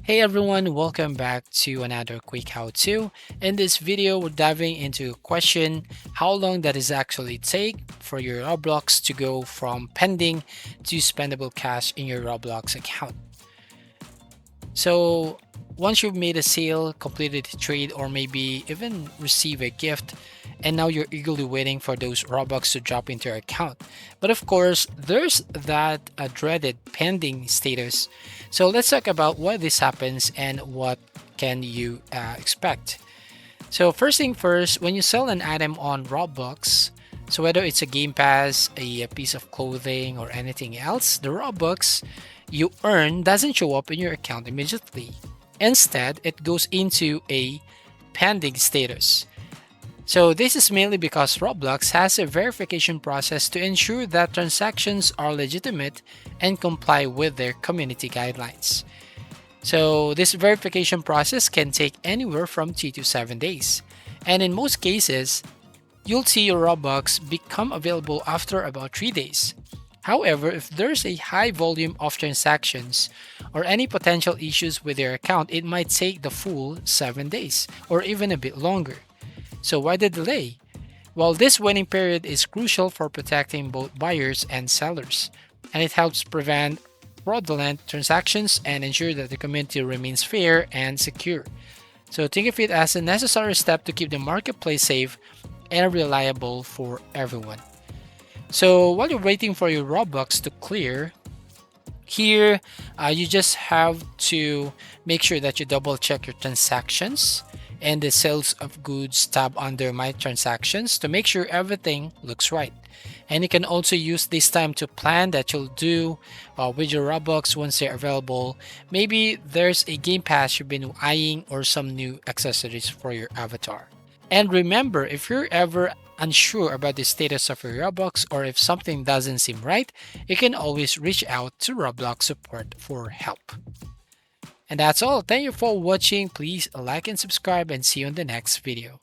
Hey everyone, welcome back to another quick how-to. In this video, we're diving into a question: how long does it actually take for your Roblox to go from pending to spendable cash in your Roblox account? So once you've made a sale, completed a trade, or maybe even receive a gift, and now you're eagerly waiting for those Robux to drop into your account. But of course, there's that dreaded pending status. So let's talk about why this happens and what can you expect. So first thing first, when you sell an item on Robux, so whether it's a game pass, a piece of clothing, or anything else, the Robux you earn doesn't show up in your account immediately. Instead, it goes into a pending status. So this is mainly because Roblox has a verification process to ensure that transactions are legitimate and comply with their community guidelines. So this verification process can take anywhere from 2 to 7 days. And in most cases, you'll see your Robux become available after about 3 days. However, if there's a high volume of transactions or any potential issues with your account, it might take the full 7 days or even a bit longer. So why the delay? Well, this waiting period is crucial for protecting both buyers and sellers, and it helps prevent fraudulent transactions and ensure that the community remains fair and secure. So think of it as a necessary step to keep the marketplace safe and reliable for everyone. So while you're waiting for your Robux to clear, here you just have to make sure that you double check your transactions and the sales of goods tab under my transactions to make sure everything looks right. And you can also use this time to plan that you'll do with your Robux once they're available. Maybe there's a game pass you've been eyeing or some new accessories for your avatar. And remember, if you're ever unsure about the status of your Roblox or if something doesn't seem right, you can always reach out to Roblox support for help. And that's all. Thank you for watching. Please like and subscribe and see you in the next video.